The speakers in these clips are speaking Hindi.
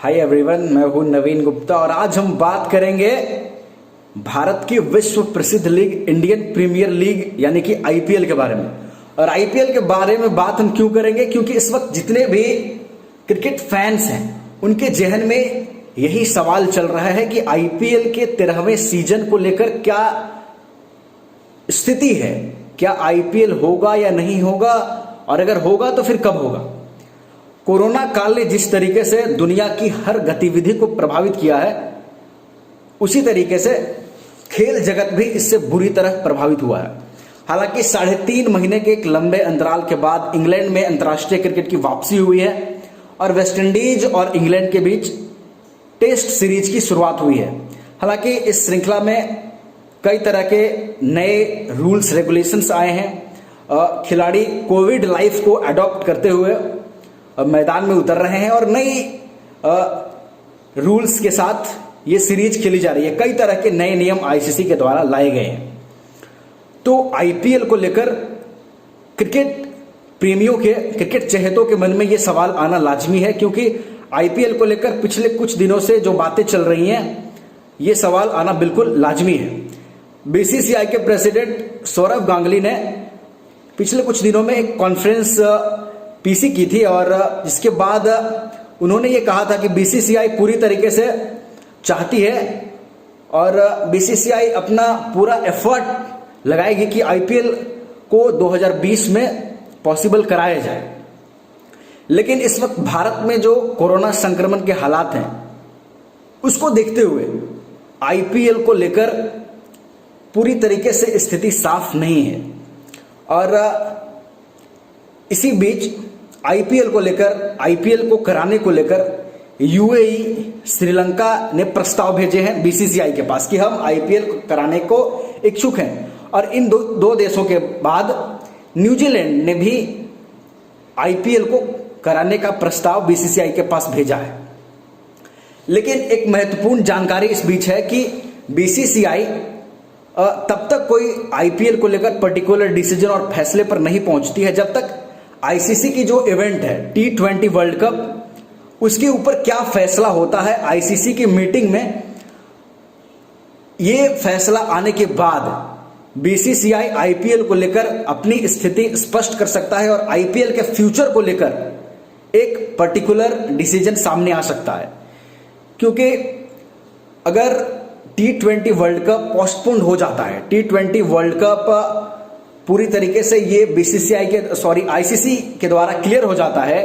हाय एवरीवन, मैं हूं नवीन गुप्ता और आज हम बात करेंगे भारत की विश्व प्रसिद्ध लीग इंडियन प्रीमियर लीग यानी कि आईपीएल के बारे में। और आईपीएल के बारे में बात हम क्यों करेंगे? क्योंकि इस वक्त जितने भी क्रिकेट फैंस हैं उनके जहन में यही सवाल चल रहा है कि आईपीएल के 13वें सीजन को लेकर क्या स्थिति है, क्या आईपीएल होगा या नहीं होगा, और अगर होगा तो फिर कब होगा। कोरोना काल ने जिस तरीके से दुनिया की हर गतिविधि को प्रभावित किया है, उसी तरीके से खेल जगत भी इससे बुरी तरह प्रभावित हुआ है। हालांकि 3.5 महीने के एक लंबे अंतराल के बाद इंग्लैंड में अंतर्राष्ट्रीय क्रिकेट की वापसी हुई है और वेस्टइंडीज और इंग्लैंड के बीच टेस्ट सीरीज की शुरुआत हुई है। हालांकि इस श्रृंखला में कई तरह के नए रूल्स रेगुलेशंस आए हैं। खिलाड़ी कोविड लाइफ को अडॉप्ट करते हुए मैदान में उतर रहे हैं और नई रूल्स के साथ ये सीरीज खेली जा रही है। कई तरह के नए नियम आईसीसी के द्वारा लाए गए हैं। तो आईपीएल को लेकर क्रिकेट प्रेमियों के, क्रिकेट चहेतों के मन में ये सवाल आना लाजमी है, क्योंकि आईपीएल को लेकर पिछले कुछ दिनों से जो बातें चल रही हैं, ये सवाल आना बिल्कुल लाजमी है। बीसीसीआई के प्रेसिडेंट सौरव गांगुली ने पिछले कुछ दिनों में एक कॉन्फ्रेंस पीसी की थी और जिसके बाद उन्होंने ये कहा था कि बीसीसीआई पूरी तरीके से चाहती है और बीसीसीआई अपना पूरा एफर्ट लगाएगी कि आईपीएल को 2020 में पॉसिबल कराया जाए। लेकिन इस वक्त भारत में जो कोरोना संक्रमण के हालात हैं, उसको देखते हुए आईपीएल को लेकर पूरी तरीके से स्थिति साफ नहीं है। और इसी बीच आईपीएल को कराने को लेकर यूएई, श्रीलंका ने प्रस्ताव भेजे हैं बीसीसीआई के पास कि हम आईपीएल कराने को इच्छुक हैं। और इन दो देशों के बाद न्यूजीलैंड ने भी आईपीएल को कराने का प्रस्ताव बीसीसीआई के पास भेजा है। लेकिन एक महत्वपूर्ण जानकारी इस बीच है कि बीसीसीआई तब तक कोई आईपीएल को लेकर पर्टिकुलर डिसीजन और फैसले पर नहीं पहुंचती है जब तक आईसीसी की जो इवेंट है T20 वर्ल्ड कप, उसके ऊपर क्या फैसला होता है आईसीसी की मीटिंग में। यह फैसला आने के बाद बीसीसीआई आईपीएल को लेकर अपनी स्थिति स्पष्ट कर सकता है और आईपीएल के फ्यूचर को लेकर एक पर्टिकुलर डिसीजन सामने आ सकता है। क्योंकि अगर T20 वर्ल्ड कप पोस्टपोन्ड हो जाता है, T20 वर्ल्ड कप पूरी तरीके से ये आईसीसी के द्वारा क्लियर हो जाता है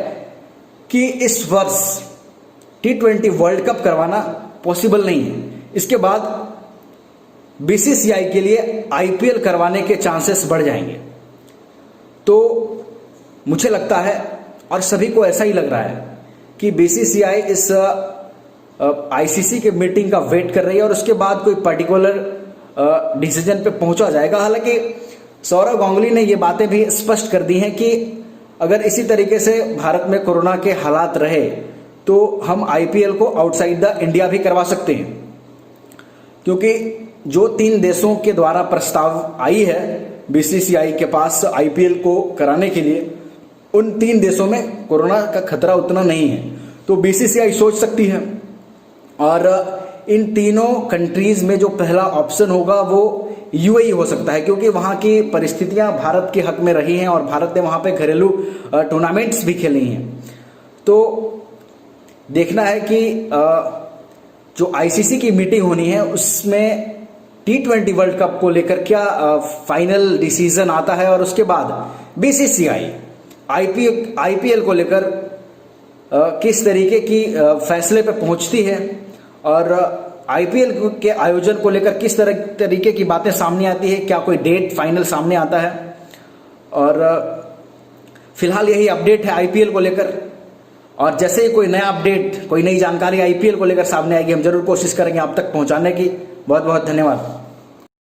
कि इस वर्ष T20 वर्ल्ड कप करवाना पॉसिबल नहीं है, इसके बाद बीसीसीआई के लिए आईपीएल करवाने के चांसेस बढ़ जाएंगे। तो मुझे लगता है, और सभी को ऐसा ही लग रहा है, कि बीसीसीआई इस आईसीसी के मीटिंग का वेट कर रही है और उसके बाद कोई पर्टिकुलर डिसीजन पे पहुंचा जाएगा। हालांकि सौरव गांगुली ने ये बातें भी स्पष्ट कर दी हैं कि अगर इसी तरीके से भारत में कोरोना के हालात रहे तो हम आईपीएल को आउटसाइड द इंडिया भी करवा सकते हैं। क्योंकि जो 3 देशों के द्वारा प्रस्ताव आई है बीसीसीआई के पास आईपीएल को कराने के लिए, उन 3 देशों में कोरोना का खतरा उतना नहीं है, तो बीसीसीआई सोच सकती है। और इन तीनों कंट्रीज में जो पहला ऑप्शन होगा वो यूएई हो सकता है, क्योंकि वहां की परिस्थितियां भारत के हक में रही हैं और भारत ने वहां पे घरेलू टूर्नामेंट्स भी खेली हैं। तो देखना है कि जो आईसीसी की मीटिंग होनी है उसमें T20 वर्ल्ड कप को लेकर क्या फाइनल डिसीजन आता है और उसके बाद बीसीसीआई आईपीएल को लेकर किस तरीके की फैसले पे पहुंचती है और आईपीएल के आयोजन को लेकर किस तरीके की बातें सामने आती है, क्या कोई डेट फाइनल सामने आता है। और फिलहाल यही अपडेट है आईपीएल को लेकर, और जैसे ही कोई नया अपडेट, कोई नई जानकारी आईपीएल को लेकर सामने आएगी, हम जरूर कोशिश करेंगे आप तक पहुंचाने की। बहुत बहुत धन्यवाद।